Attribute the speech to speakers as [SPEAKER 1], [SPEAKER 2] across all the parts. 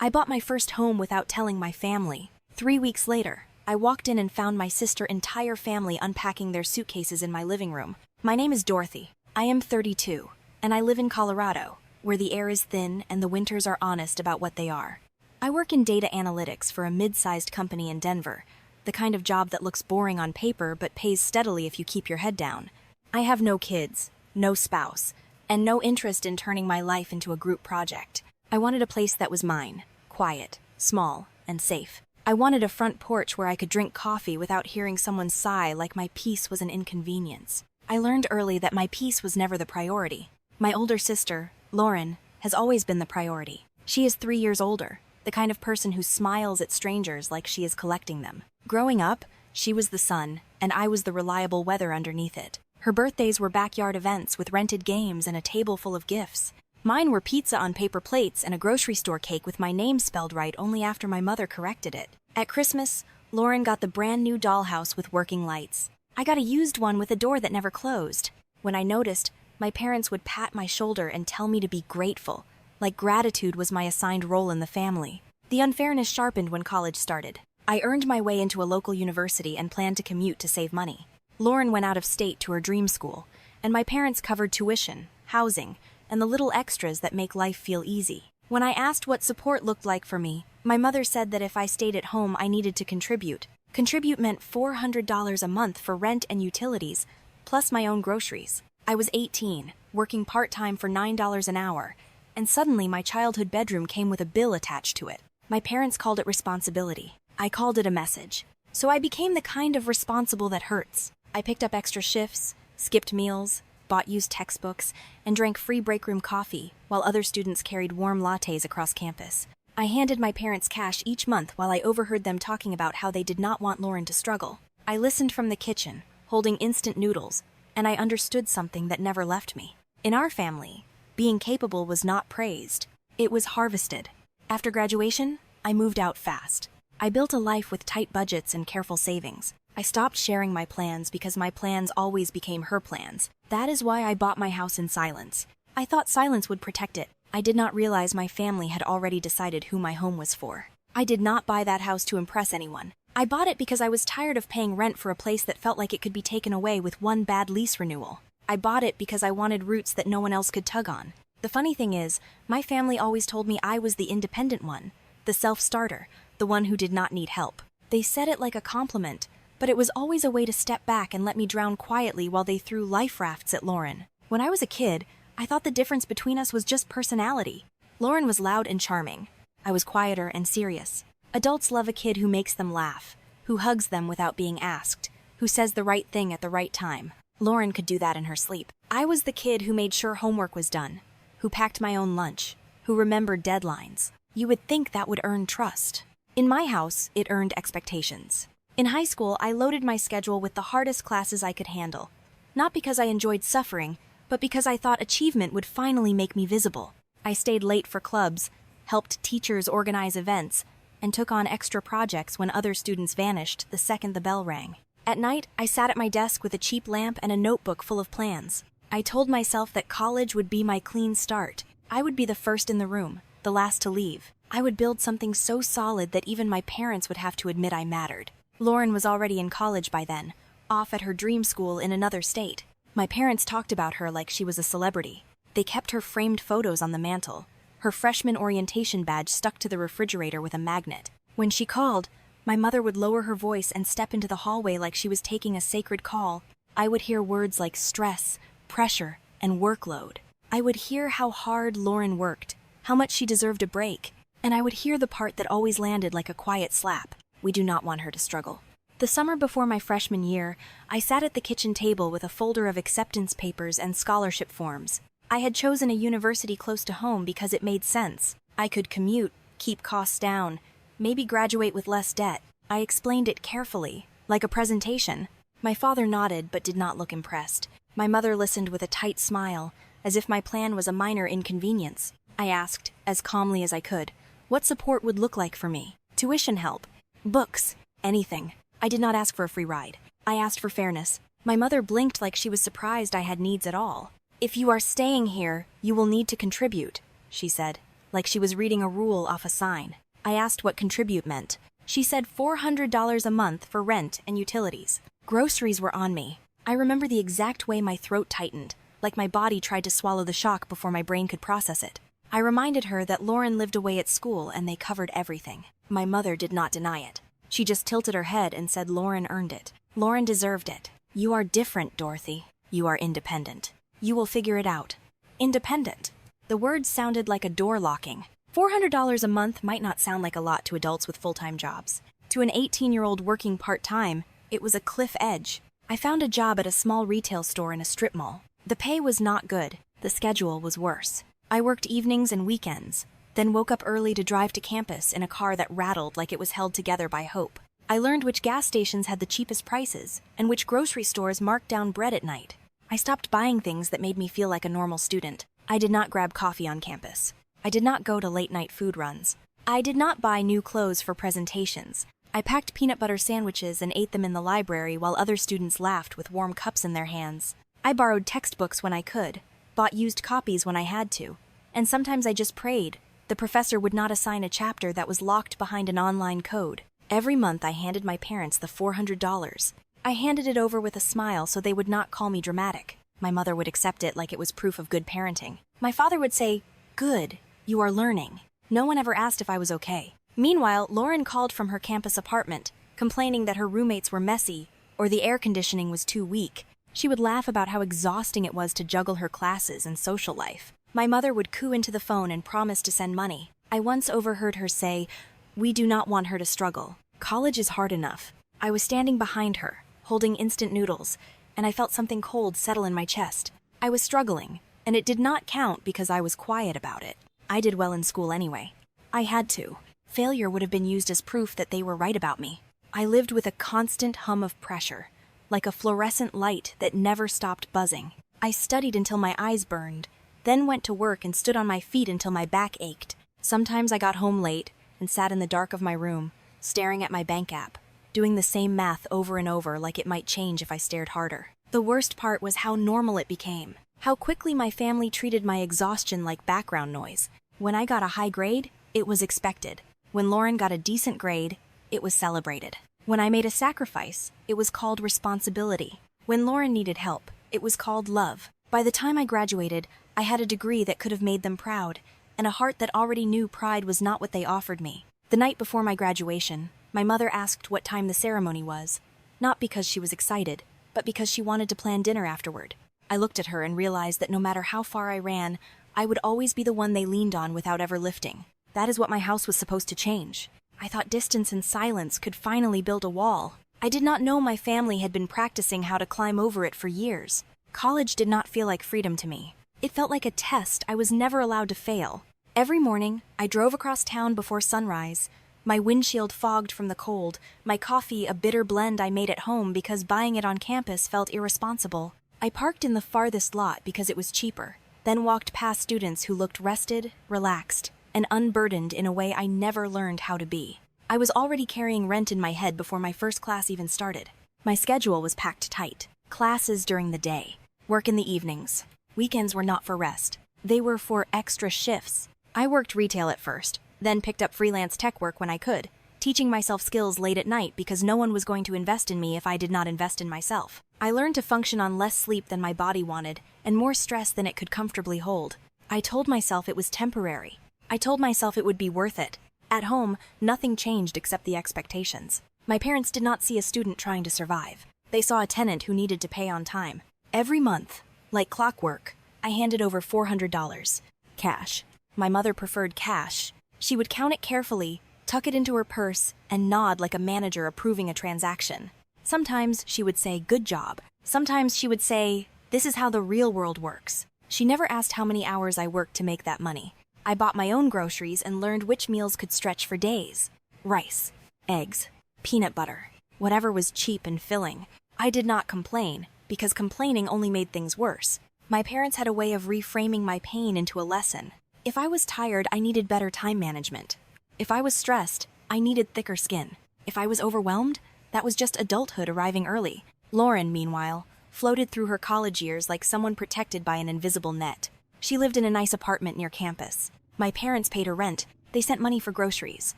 [SPEAKER 1] I bought my first home without telling my family. 3 weeks later, I walked in and found my sister's entire family unpacking their suitcases in my living room. My name is Dorothy. I am 32, and I live in Colorado, where the air is thin and the winters are honest about what they are. I work in data analytics for a mid-sized company in Denver, the kind of job that looks boring on paper but pays steadily if you keep your head down. I have no kids, no spouse, and no interest in turning my life into a group project. I wanted a place that was mine, quiet, small, and safe. I wanted a front porch where I could drink coffee without hearing someone sigh like my peace was an inconvenience. I learned early that my peace was never the priority. My older sister, Lauren, has always been the priority. She is 3 years older, the kind of person who smiles at strangers like she is collecting them. Growing up, she was the sun, and I was the reliable weather underneath it. Her birthdays were backyard events with rented games and a table full of gifts. Mine were pizza on paper plates and a grocery store cake with my name spelled right only after my mother corrected it. At Christmas, Lauren got the brand new dollhouse with working lights. I got a used one with a door that never closed. When I noticed, my parents would pat my shoulder and tell me to be grateful, like gratitude was my assigned role in the family. The unfairness sharpened when college started. I earned my way into a local university and planned to commute to save money. Lauren went out of state to her dream school, and my parents covered tuition, housing, and the little extras that make life feel easy. When I asked what support looked like for me, my mother said that if I stayed at home, I needed to contribute. Contribute meant $400 a month for rent and utilities, plus my own groceries. I was 18, working part-time for $9 an hour, and suddenly my childhood bedroom came with a bill attached to it. My parents called it responsibility. I called it a message. So I became the kind of responsible that hurts. I picked up extra shifts, skipped meals, bought used textbooks, and drank free break room coffee while other students carried warm lattes across campus. I handed my parents cash each month while I overheard them talking about how they did not want Lauren to struggle. I listened from the kitchen, holding instant noodles, and I understood something that never left me. In our family, being capable was not praised. It was harvested. After graduation, I moved out fast. I built a life with tight budgets and careful savings. I stopped sharing my plans because my plans always became her plans. That is why I bought my house in silence. I thought silence would protect it. I did not realize my family had already decided who my home was for. I did not buy that house to impress anyone. I bought it because I was tired of paying rent for a place that felt like it could be taken away with one bad lease renewal. I bought it because I wanted roots that no one else could tug on. The funny thing is, my family always told me I was the independent one, the self-starter, the one who did not need help. They said it like a compliment, but it was always a way to step back and let me drown quietly while they threw life rafts at Lauren. When I was a kid, I thought the difference between us was just personality. Lauren was loud and charming. I was quieter and serious. Adults love a kid who makes them laugh, who hugs them without being asked, who says the right thing at the right time. Lauren could do that in her sleep. I was the kid who made sure homework was done, who packed my own lunch, who remembered deadlines. You would think that would earn trust. In my house, it earned expectations. In high school, I loaded my schedule with the hardest classes I could handle. Not because I enjoyed suffering, but because I thought achievement would finally make me visible. I stayed late for clubs, helped teachers organize events, and took on extra projects when other students vanished the second the bell rang. At night, I sat at my desk with a cheap lamp and a notebook full of plans. I told myself that college would be my clean start. I would be the first in the room, the last to leave. I would build something so solid that even my parents would have to admit I mattered. Lauren was already in college by then, off at her dream school in another state. My parents talked about her like she was a celebrity. They kept her framed photos on the mantle. Her freshman orientation badge stuck to the refrigerator with a magnet. When she called, my mother would lower her voice and step into the hallway like she was taking a sacred call. I would hear words like stress, pressure, and workload. I would hear how hard Lauren worked, how much she deserved a break, and I would hear the part that always landed like a quiet slap. We do not want her to struggle. The summer before my freshman year, I sat at the kitchen table with a folder of acceptance papers and scholarship forms. I had chosen a university close to home because it made sense. I could commute, keep costs down, maybe graduate with less debt. I explained it carefully, like a presentation. My father nodded but did not look impressed. My mother listened with a tight smile, as if my plan was a minor inconvenience. I asked, as calmly as I could, what support would look like for me. Tuition help, books, anything. I did not ask for a free ride. I asked for fairness. My mother blinked like she was surprised I had needs at all. If you are staying here, you will need to contribute, she said. like she was reading a rule off a sign. I asked what contribute meant. She said $400 a month for rent and utilities. Groceries were on me. I remember the exact way my throat tightened, like my body tried to swallow the shock before my brain could process it. I reminded her that Lauren lived away at school and they covered everything. My mother did not deny it. She just tilted her head and said Lauren earned it. Lauren deserved it. You are different, Dorothy. You are independent. You will figure it out. Independent. The words sounded like a door locking. $400 a month might not sound like a lot to adults with full-time jobs. To an 18-year-old working part-time, it was a cliff edge. I found a job at a small retail store in a strip mall. The pay was not good. The schedule was worse. I worked evenings and weekends, then woke up early to drive to campus in a car that rattled like it was held together by hope. I learned which gas stations had the cheapest prices and which grocery stores marked down bread at night. I stopped buying things that made me feel like a normal student. I did not grab coffee on campus. I did not go to late-night food runs. I did not buy new clothes for presentations. I packed peanut butter sandwiches and ate them in the library while other students laughed with warm cups in their hands. I borrowed textbooks when I could, bought used copies when I had to, and sometimes I just prayed. The professor would not assign a chapter that was locked behind an online code. Every month I handed my parents the $400. I handed it over with a smile so they would not call me dramatic. My mother would accept it like it was proof of good parenting. My father would say, "Good, you are learning." No one ever asked if I was okay. Meanwhile, Lauren called from her campus apartment, complaining that her roommates were messy or the air conditioning was too weak. She would laugh about how exhausting it was to juggle her classes and social life. My mother would coo into the phone and promise to send money. I once overheard her say, "We do not want her to struggle. College is hard enough." I was standing behind her, holding instant noodles, and I felt something cold settle in my chest. I was struggling, and it did not count because I was quiet about it. I did well in school anyway. I had to. Failure would have been used as proof that they were right about me. I lived with a constant hum of pressure, like a fluorescent light that never stopped buzzing. I studied until my eyes burned, then went to work and stood on my feet until my back ached. Sometimes I got home late and sat in the dark of my room, staring at my bank app, doing the same math over and over like it might change if I stared harder. The worst part was how normal it became, how quickly my family treated my exhaustion like background noise. When I got a high grade, it was expected. When Lauren got a decent grade, it was celebrated. When I made a sacrifice, it was called responsibility. When Lauren needed help, it was called love. By the time I graduated, I had a degree that could have made them proud, and a heart that already knew pride was not what they offered me. The night before my graduation, my mother asked what time the ceremony was, not because she was excited, but because she wanted to plan dinner afterward. I looked at her and realized that no matter how far I ran, I would always be the one they leaned on without ever lifting. That is what my house was supposed to change. I thought distance and silence could finally build a wall. I did not know my family had been practicing how to climb over it for years. College did not feel like freedom to me. It felt like a test I was never allowed to fail. Every morning, I drove across town before sunrise, my windshield fogged from the cold, my coffee a bitter blend I made at home because buying it on campus felt irresponsible. I parked in the farthest lot because it was cheaper, then walked past students who looked rested, relaxed, and unburdened in a way I never learned how to be. I was already carrying rent in my head before my first class even started. My schedule was packed tight. Classes during the day, work in the evenings. Weekends were not for rest. They were for extra shifts. I worked retail at first, then picked up freelance tech work when I could, teaching myself skills late at night because no one was going to invest in me if I did not invest in myself. I learned to function on less sleep than my body wanted and more stress than it could comfortably hold. I told myself it was temporary. I told myself it would be worth it. At home, nothing changed except the expectations. My parents did not see a student trying to survive. They saw a tenant who needed to pay on time. Every month, like clockwork, I handed over $400. Cash. My mother preferred cash. She would count it carefully, tuck it into her purse, and nod like a manager approving a transaction. Sometimes she would say, "Good job." Sometimes she would say, "This is how the real world works." She never asked how many hours I worked to make that money. I bought my own groceries and learned which meals could stretch for days. Rice, eggs, peanut butter, whatever was cheap and filling. I did not complain, because complaining only made things worse. My parents had a way of reframing my pain into a lesson. If I was tired, I needed better time management. If I was stressed, I needed thicker skin. If I was overwhelmed, that was just adulthood arriving early. Lauren, meanwhile, floated through her college years like someone protected by an invisible net. She lived in a nice apartment near campus. My parents paid her rent, they sent money for groceries,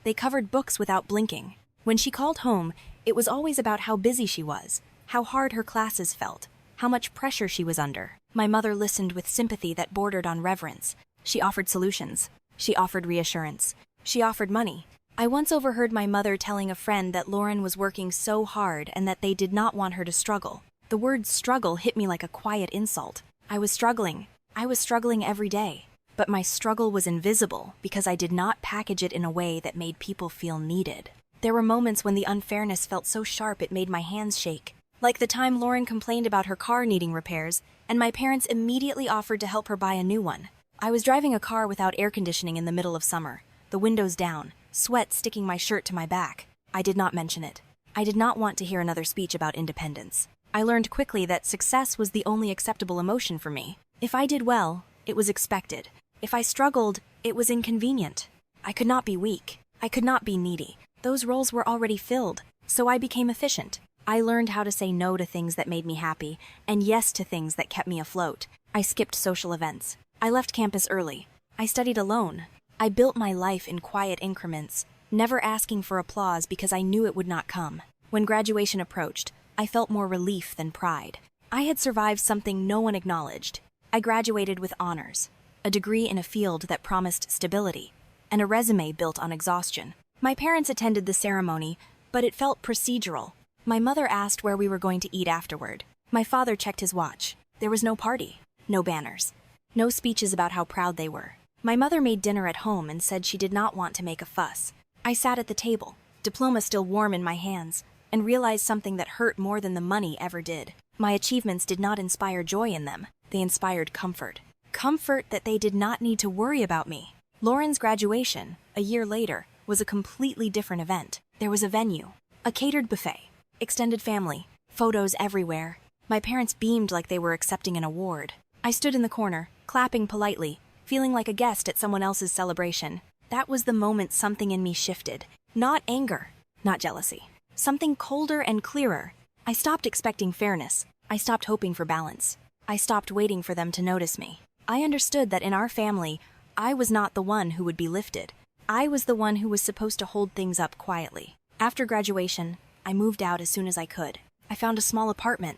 [SPEAKER 1] they covered books without blinking. When she called home, it was always about how busy she was, how hard her classes felt, how much pressure she was under. My mother listened with sympathy that bordered on reverence. She offered solutions. She offered reassurance. She offered money. I once overheard my mother telling a friend that Lauren was working so hard and that they did not want her to struggle. The word struggle hit me like a quiet insult. I was struggling. I was struggling every day. But my struggle was invisible because I did not package it in a way that made people feel needed. There were moments when the unfairness felt so sharp it made my hands shake. Like the time Lauren complained about her car needing repairs, and my parents immediately offered to help her buy a new one. I was driving a car without air conditioning in the middle of summer, the windows down, sweat sticking my shirt to my back. I did not mention it. I did not want to hear another speech about independence. I learned quickly that success was the only acceptable emotion for me. If I did well, it was expected. If I struggled, it was inconvenient. I could not be weak. I could not be needy. Those roles were already filled, so I became efficient. I learned how to say no to things that made me happy, and yes to things that kept me afloat. I skipped social events. I left campus early. I studied alone. I built my life in quiet increments, never asking for applause because I knew it would not come. When graduation approached, I felt more relief than pride. I had survived something no one acknowledged. I graduated with honors, a degree in a field that promised stability, and a resume built on exhaustion. My parents attended the ceremony, but it felt procedural. My mother asked where we were going to eat afterward. My father checked his watch. There was no party, no banners, no speeches about how proud they were. My mother made dinner at home and said she did not want to make a fuss. I sat at the table, diploma still warm in my hands, and realized something that hurt more than the money ever did. My achievements did not inspire joy in them. They inspired comfort. Comfort that they did not need to worry about me. Lauren's graduation, a year later, was a completely different event. There was a venue, a catered buffet, extended family, photos everywhere. My parents beamed like they were accepting an award. I stood in the corner, clapping politely, feeling like a guest at someone else's celebration. That was the moment something in me shifted. Not anger, not jealousy. Something colder and clearer. I stopped expecting fairness. I stopped hoping for balance. I stopped waiting for them to notice me. I understood that in our family, I was not the one who would be lifted. I was the one who was supposed to hold things up quietly. After graduation, I moved out as soon as I could. I found a small apartment.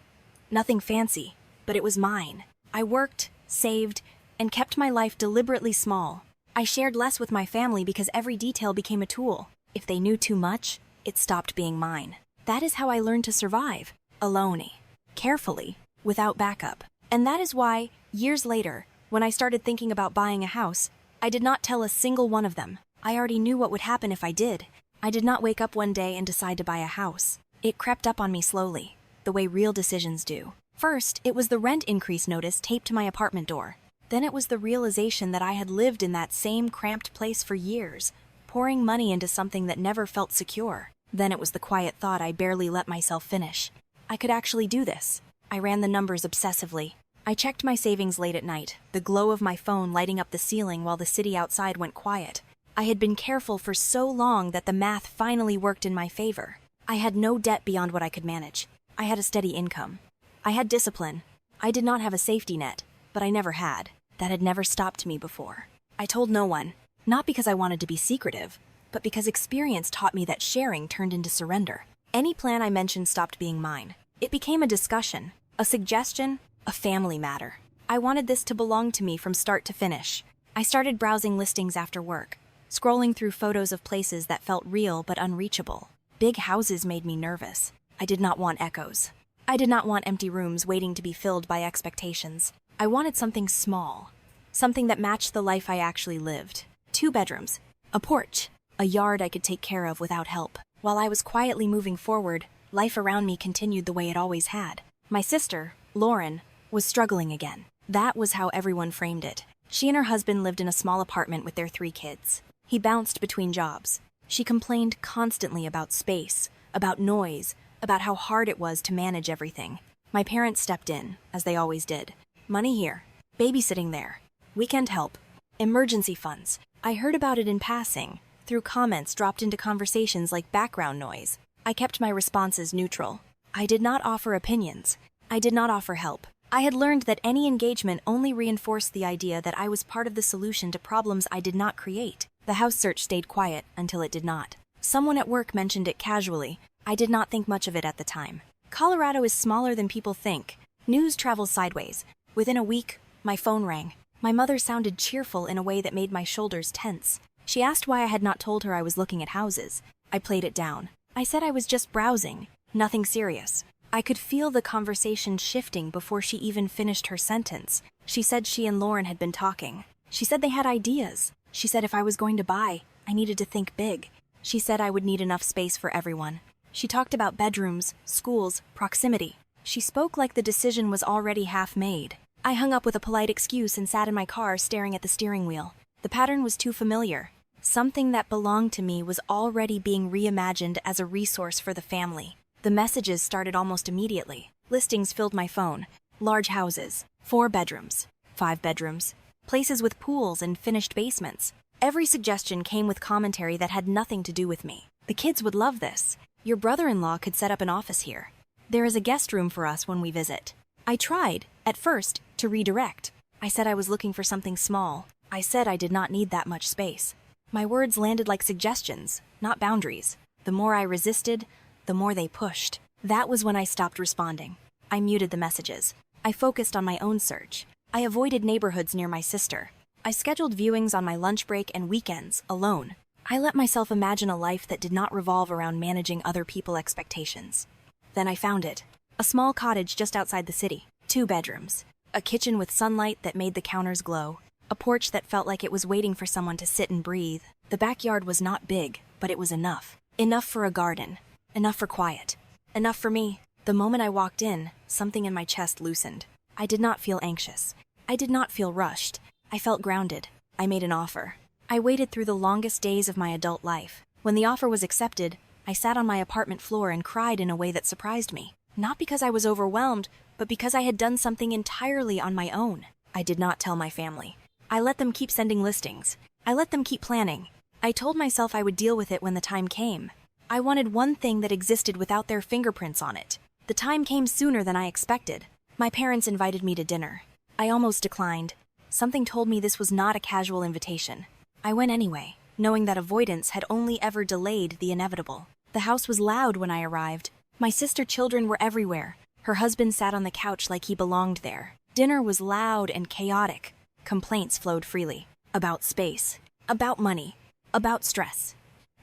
[SPEAKER 1] Nothing fancy, but it was mine. I worked, saved, and kept my life deliberately small. I shared less with my family because every detail became a tool. If they knew too much, it stopped being mine. That is how I learned to survive. Alone, carefully, without backup. And that is why, years later, when I started thinking about buying a house, I did not tell a single one of them. I already knew what would happen if I did. I did not wake up one day and decide to buy a house. It crept up on me slowly, the way real decisions do. First, it was the rent increase notice taped to my apartment door. Then it was the realization that I had lived in that same cramped place for years, pouring money into something that never felt secure. Then it was the quiet thought I barely let myself finish. I could actually do this. I ran the numbers obsessively. I checked my savings late at night, the glow of my phone lighting up the ceiling while the city outside went quiet. I had been careful for so long that the math finally worked in my favor. I had no debt beyond what I could manage. I had a steady income. I had discipline. I did not have a safety net, but I never had. That had never stopped me before. I told no one, not because I wanted to be secretive, but because experience taught me that sharing turned into surrender. Any plan I mentioned stopped being mine. It became a discussion, a suggestion, a family matter. I wanted this to belong to me from start to finish. I started browsing listings after work, scrolling through photos of places that felt real but unreachable. Big houses made me nervous. I did not want echoes. I did not want empty rooms waiting to be filled by expectations. I wanted something small, something that matched the life I actually lived. 2 bedrooms, a porch, a yard I could take care of without help. While I was quietly moving forward, life around me continued the way it always had. My sister, Lauren, was struggling again. That was how everyone framed it. She and her husband lived in a small apartment with their 3 kids. He bounced between jobs. She complained constantly about space, about noise, about how hard it was to manage everything. My parents stepped in, as they always did. Money here, babysitting there, weekend help, emergency funds. I heard about it in passing, through comments dropped into conversations like background noise. I kept my responses neutral. I did not offer opinions. I did not offer help. I had learned that any engagement only reinforced the idea that I was part of the solution to problems I did not create. The house search stayed quiet until it did not. Someone at work mentioned it casually. I did not think much of it at the time. Colorado is smaller than people think. News travels sideways. Within a week, my phone rang. My mother sounded cheerful in a way that made my shoulders tense. She asked why I had not told her I was looking at houses. I played it down. I said I was just browsing. Nothing serious. I could feel the conversation shifting before she even finished her sentence. She said she and Lauren had been talking. She said they had ideas. She said if I was going to buy, I needed to think big. She said I would need enough space for everyone. She talked about bedrooms, schools, proximity. She spoke like the decision was already half made. I hung up with a polite excuse and sat in my car staring at the steering wheel. The pattern was too familiar. Something that belonged to me was already being reimagined as a resource for the family. The messages started almost immediately. Listings filled my phone. Large houses, 4 bedrooms, 5 bedrooms, places with pools and finished basements. Every suggestion came with commentary that had nothing to do with me. The kids would love this. Your brother-in-law could set up an office here. There is a guest room for us when we visit. I tried, at first, to redirect. I said I was looking for something small. I said I did not need that much space. My words landed like suggestions, not boundaries. The more I resisted, the more they pushed. That was when I stopped responding. I muted the messages. I focused on my own search. I avoided neighborhoods near my sister. I scheduled viewings on my lunch break and weekends, alone. I let myself imagine a life that did not revolve around managing other people's expectations. Then I found it. A small cottage just outside the city. 2 bedrooms. A kitchen with sunlight that made the counters glow. A porch that felt like it was waiting for someone to sit and breathe. The backyard was not big, but it was enough. Enough for a garden. Enough for quiet. Enough for me. The moment I walked in, something in my chest loosened. I did not feel anxious. I did not feel rushed. I felt grounded. I made an offer. I waited through the longest days of my adult life. When the offer was accepted, I sat on my apartment floor and cried in a way that surprised me. Not because I was overwhelmed, but because I had done something entirely on my own. I did not tell my family. I let them keep sending listings. I let them keep planning. I told myself I would deal with it when the time came. I wanted one thing that existed without their fingerprints on it. The time came sooner than I expected. My parents invited me to dinner. I almost declined. Something told me this was not a casual invitation. I went anyway, knowing that avoidance had only ever delayed the inevitable. The house was loud when I arrived. My sister's children were everywhere. Her husband sat on the couch like he belonged there. Dinner was loud and chaotic. Complaints flowed freely. About space. About money. About stress.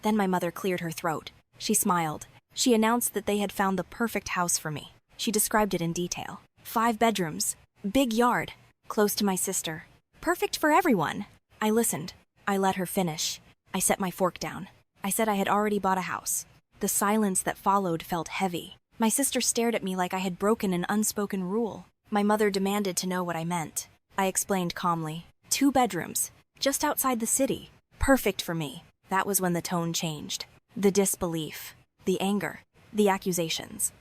[SPEAKER 1] Then my mother cleared her throat. She smiled. She announced that they had found the perfect house for me. She described it in detail. 5 bedrooms. Big yard. Close to my sister. Perfect for everyone. I listened. I let her finish. I set my fork down. I said I had already bought a house. The silence that followed felt heavy. My sister stared at me like I had broken an unspoken rule. My mother demanded to know what I meant. I explained calmly. 2 bedrooms. Just outside the city. Perfect for me. That was when the tone changed. The disbelief. The anger. The accusations.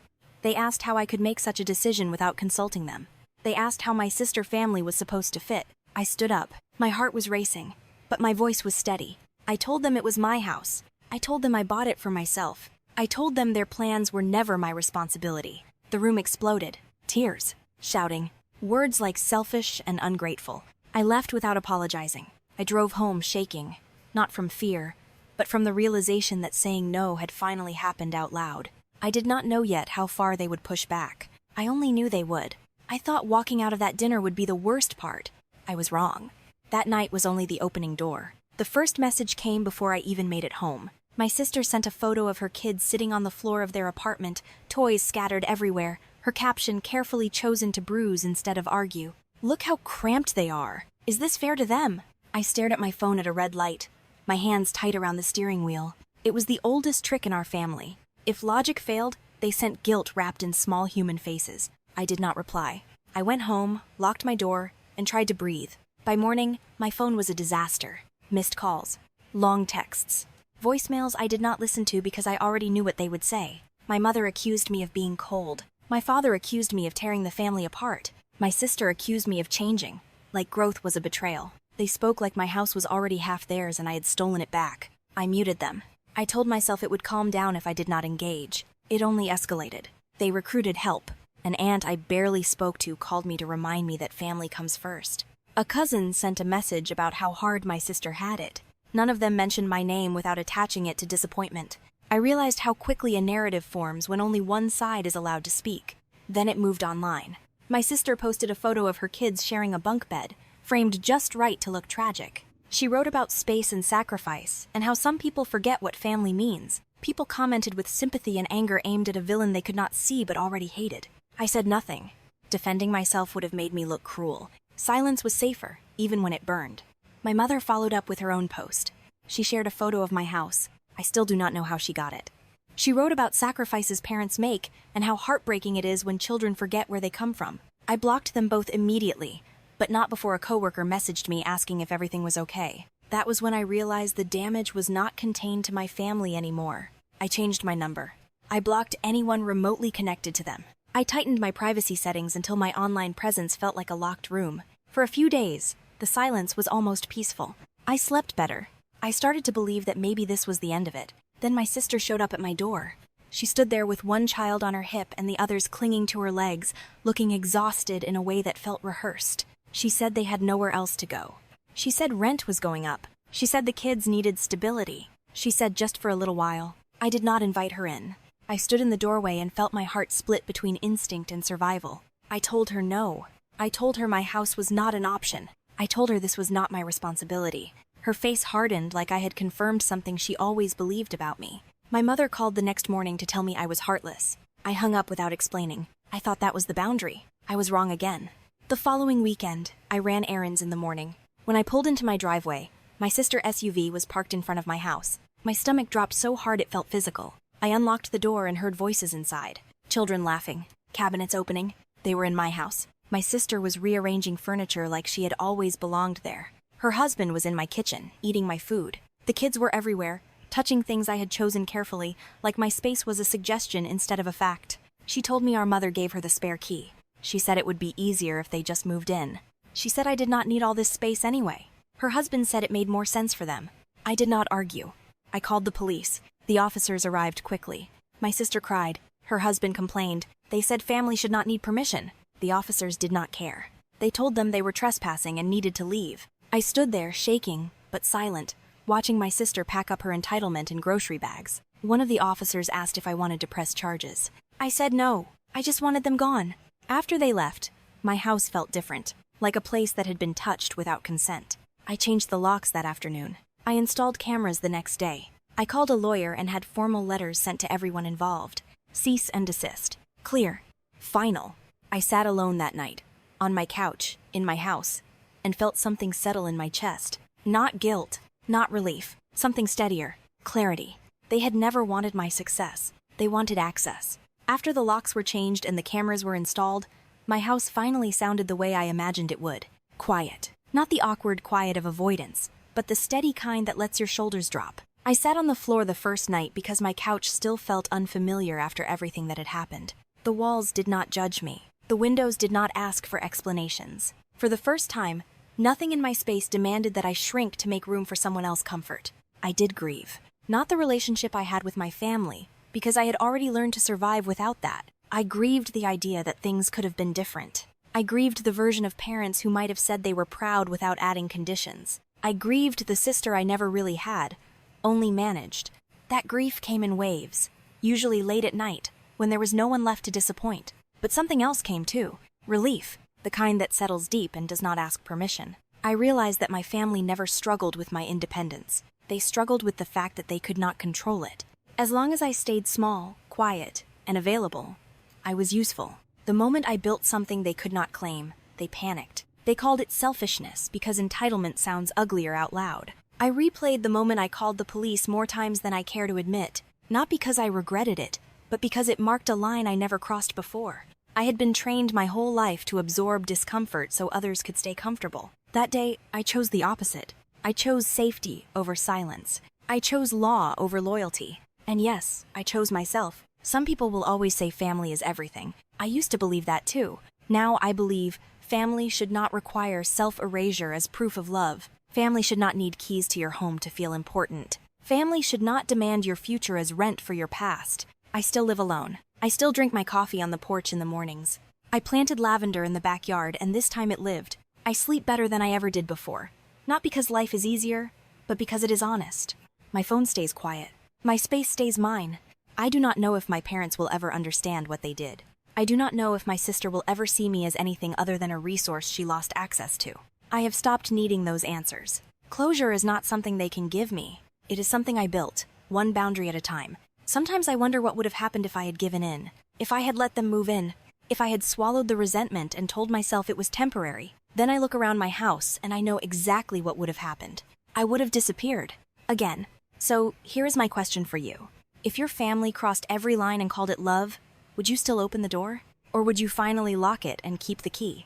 [SPEAKER 1] They asked how I could make such a decision without consulting them. They asked how my sister family was supposed to fit. I stood up. My heart was racing, but my voice was steady. I told them it was my house. I told them I bought it for myself. I told them their plans were never my responsibility. The room exploded. Tears. Shouting. Words like selfish and ungrateful. I left without apologizing. I drove home shaking. Not from fear, but from the realization that saying no had finally happened out loud. I did not know yet how far they would push back. I only knew they would. I thought walking out of that dinner would be the worst part. I was wrong. That night was only the opening door. The first message came before I even made it home. My sister sent a photo of her kids sitting on the floor of their apartment, toys scattered everywhere, her caption carefully chosen to bruise instead of argue. Look how cramped they are. Is this fair to them? I stared at my phone at a red light, my hands tight around the steering wheel. It was the oldest trick in our family. If logic failed, they sent guilt wrapped in small human faces. I did not reply. I went home, locked my door, and tried to breathe. By morning, my phone was a disaster. Missed calls. Long texts. Voicemails I did not listen to because I already knew what they would say. My mother accused me of being cold. My father accused me of tearing the family apart. My sister accused me of changing, like growth was a betrayal. They spoke like my house was already half theirs and I had stolen it back. I muted them. I told myself it would calm down if I did not engage. It only escalated. They recruited help. An aunt I barely spoke to called me to remind me that family comes first. A cousin sent a message about how hard my sister had it. None of them mentioned my name without attaching it to disappointment. I realized how quickly a narrative forms when only one side is allowed to speak. Then it moved online. My sister posted a photo of her kids sharing a bunk bed, framed just right to look tragic. She wrote about space and sacrifice, and how some people forget what family means. People commented with sympathy and anger aimed at a villain they could not see but already hated. I said nothing. Defending myself would have made me look cruel. Silence was safer, even when it burned. My mother followed up with her own post. She shared a photo of my house. I still do not know how she got it. She wrote about sacrifices parents make and how heartbreaking it is when children forget where they come from. I blocked them both immediately, but not before a coworker messaged me asking if everything was okay. That was when I realized the damage was not contained to my family anymore. I changed my number. I blocked anyone remotely connected to them. I tightened my privacy settings until my online presence felt like a locked room. For a few days, the silence was almost peaceful. I slept better. I started to believe that maybe this was the end of it. Then my sister showed up at my door. She stood there with one child on her hip and the others clinging to her legs, looking exhausted in a way that felt rehearsed. She said they had nowhere else to go. She said rent was going up. She said the kids needed stability. She said just for a little while. I did not invite her in. I stood in the doorway and felt my heart split between instinct and survival. I told her no. I told her my house was not an option. I told her this was not my responsibility. Her face hardened like I had confirmed something she always believed about me. My mother called the next morning to tell me I was heartless. I hung up without explaining. I thought that was the boundary. I was wrong again. The following weekend, I ran errands in the morning. When I pulled into my driveway, my sister's SUV was parked in front of my house. My stomach dropped so hard it felt physical. I unlocked the door and heard voices inside. Children laughing. Cabinets opening. They were in my house. My sister was rearranging furniture like she had always belonged there. Her husband was in my kitchen, eating my food. The kids were everywhere, touching things I had chosen carefully, like my space was a suggestion instead of a fact. She told me our mother gave her the spare key. She said it would be easier if they just moved in. She said I did not need all this space anyway. Her husband said it made more sense for them. I did not argue. I called the police. The officers arrived quickly. My sister cried. Her husband complained. They said family should not need permission. The officers did not care. They told them they were trespassing and needed to leave. I stood there, shaking, but silent, watching my sister pack up her entitlement in grocery bags. One of the officers asked if I wanted to press charges. I said no. I just wanted them gone. After they left, my house felt different, like a place that had been touched without consent. I changed the locks that afternoon. I installed cameras the next day. I called a lawyer and had formal letters sent to everyone involved. Cease and desist. Clear. Final. I sat alone that night, on my couch, in my house, and felt something settle in my chest. Not guilt, not relief, something steadier, clarity. They had never wanted my success. They wanted access. After the locks were changed and the cameras were installed, my house finally sounded the way I imagined it would. Quiet. Not the awkward quiet of avoidance, but the steady kind that lets your shoulders drop. I sat on the floor the first night because my couch still felt unfamiliar after everything that had happened. The walls did not judge me. The windows did not ask for explanations. For the first time, nothing in my space demanded that I shrink to make room for someone else's comfort. I did grieve. Not the relationship I had with my family, because I had already learned to survive without that. I grieved the idea that things could have been different. I grieved the version of parents who might have said they were proud without adding conditions. I grieved the sister I never really had, only managed. That grief came in waves, usually late at night, when there was no one left to disappoint. But something else came too. Relief, the kind that settles deep and does not ask permission. I realized that my family never struggled with my independence. They struggled with the fact that they could not control it. As long as I stayed small, quiet, and available, I was useful. The moment I built something they could not claim, they panicked. They called it selfishness because entitlement sounds uglier out loud. I replayed the moment I called the police more times than I care to admit, not because I regretted it, but because it marked a line I never crossed before. I had been trained my whole life to absorb discomfort so others could stay comfortable. That day, I chose the opposite. I chose safety over silence. I chose law over loyalty. And yes, I chose myself. Some people will always say family is everything. I used to believe that too. Now I believe family should not require self-erasure as proof of love. Family should not need keys to your home to feel important. Family should not demand your future as rent for your past. I still live alone. I still drink my coffee on the porch in the mornings. I planted lavender in the backyard, and this time it lived. I sleep better than I ever did before. Not because life is easier, but because it is honest. My phone stays quiet. My space stays mine. I do not know if my parents will ever understand what they did. I do not know if my sister will ever see me as anything other than a resource she lost access to. I have stopped needing those answers. Closure is not something they can give me. It is something I built, one boundary at a time. Sometimes I wonder what would have happened if I had given in, if I had let them move in, if I had swallowed the resentment and told myself it was temporary. Then I look around my house and I know exactly what would have happened. I would have disappeared. Again. So here is my question for you. If your family crossed every line and called it love, would you still open the door? Or would you finally lock it and keep the key?